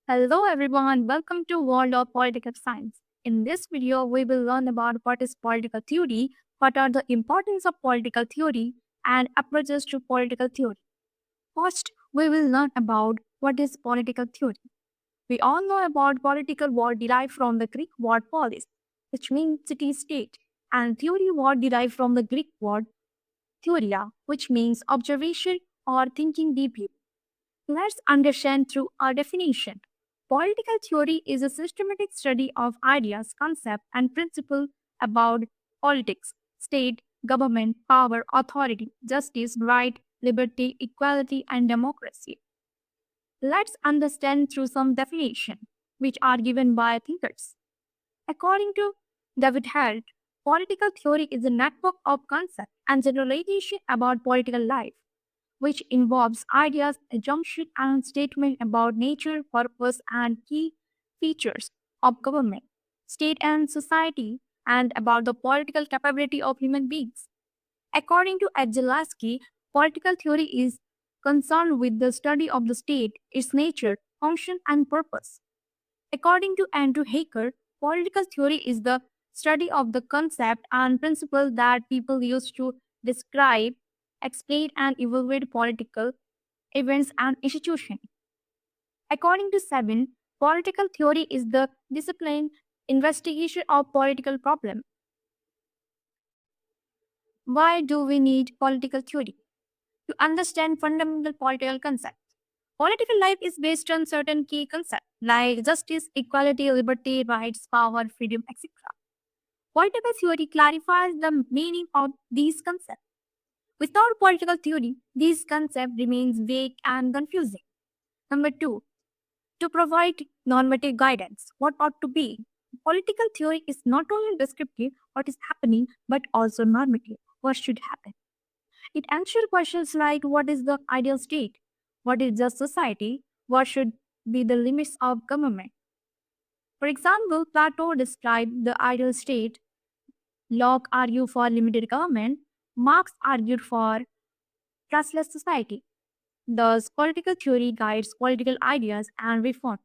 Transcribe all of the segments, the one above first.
Hello everyone, welcome to World of Political Science. In this video, we will learn about what is political theory, what are the importance of political theory, and approaches to political theory. First, we will learn about what is political theory. We all know about political word derived from the Greek word polis, which means city-state, and theory word derived from the Greek word theoria, which means observation or thinking deeply. Let's understand through our definition. Political theory is a systematic study of ideas, concepts, and principles about politics, state, government, power, authority, justice, right, liberty, equality, and democracy. Let's understand through some definition, which are given by thinkers. According to David Held, political theory is a network of concepts and generalization about political life which involves ideas, assumptions, and statements about nature, purpose, and key features of government, state, and society, and about the political capability of human beings. According to Adjelaski, political theory is concerned with the study of the state, its nature, function, and purpose. According to Andrew Haker, political theory is the study of the concept and principle that people use to describe, explain, and evaluate political events and institutions. According to Sabin, political theory is the discipline investigation of political problems. Why do we need political theory? To understand fundamental political concepts. Political life is based on certain key concepts like justice, equality, liberty, rights, power, freedom, etc. Political theory clarifies the meaning of these concepts. Without political theory, these concepts remain vague and confusing. Number two, to provide normative guidance, what ought to be. Political theory is not only descriptive what is happening, but also normative what should happen. It answers questions like what is the ideal state, what is just society, what should be the limits of government. For example, Plato described the ideal state, Locke argued for limited government, Marx argued for trustless society. Thus, political theory guides political ideas and reform.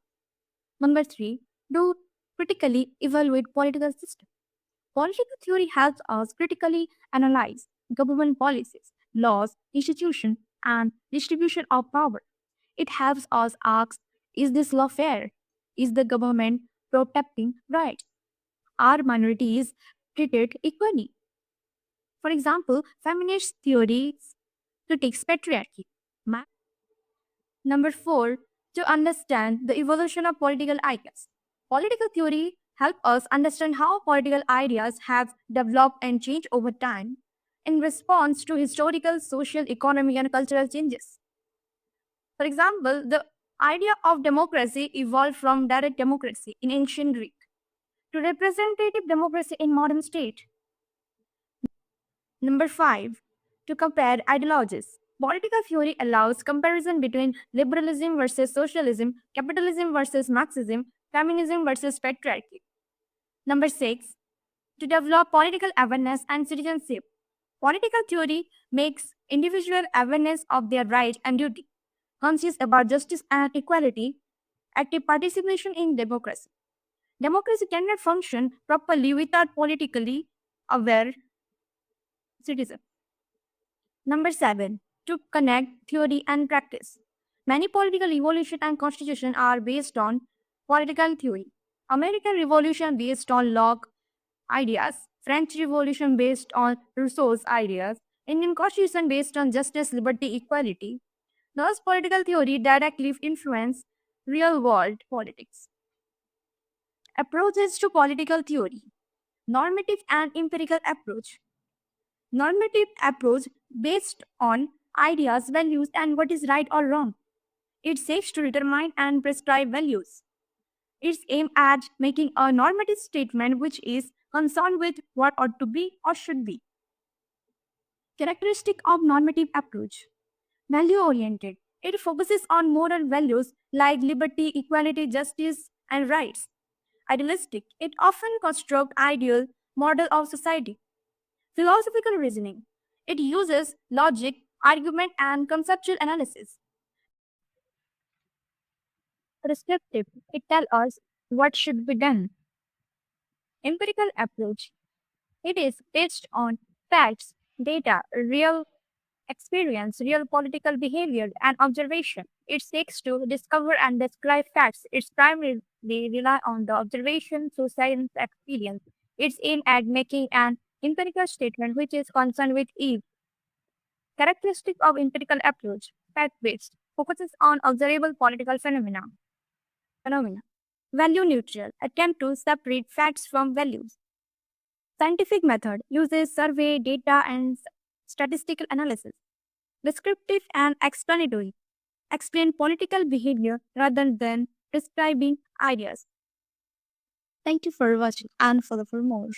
Number three, do critically evaluate political system. Political theory helps us critically analyze government policies, laws, institutions, and distribution of power. It helps us ask, is this law fair? Is the government protecting rights? Are minorities treated equally? For example, feminist theories critiques patriarchy. Number four, to understand the evolution of political ideas. Political theory helps us understand how political ideas have developed and changed over time in response to historical, social, economic, and cultural changes. For example, the idea of democracy evolved from direct democracy in ancient Greek to representative democracy in modern state. Number five, to compare ideologies. Political theory allows comparison between liberalism versus socialism, capitalism versus Marxism, feminism versus patriarchy. Number six, to develop political awareness and citizenship. Political theory makes individual awareness of their right and duty, conscious about justice and equality, active participation in democracy. Democracy cannot function properly without politically aware citizens. Number seven, to connect theory and practice. Many political revolutions and constitutions are based on political theory. American Revolution based on Locke ideas, French Revolution based on Rousseau's ideas, Indian Constitution based on justice, liberty, equality. Thus, political theory directly influence real-world politics. Approaches to political theory. Normative and empirical approach. Normative approach based on ideas, values, and what is right or wrong. It seeks to determine and prescribe values. It's aimed at making a normative statement which is concerned with what ought to be or should be. Characteristic of normative approach. Value oriented. It focuses on moral values like liberty, equality, justice, and rights. Idealistic. It often constructs ideal model of society. Philosophical reasoning. It uses logic, argument, and conceptual analysis. Prescriptive, it tells us what should be done. Empirical approach, it is based on facts, data, real experience, real political behavior, and observation. It seeks to discover and describe facts. It's primarily rely on the observation through science experience. It's aimed at making an empirical statement which is concerned with ease. Characteristic of empirical approach, fact-based, focuses on observable political phenomena. Value neutral, attempt to separate facts from values. Scientific method uses survey, data, and statistical analysis. Descriptive and explanatory, explain political behavior rather than prescribing ideas. Thank you for watching and for more.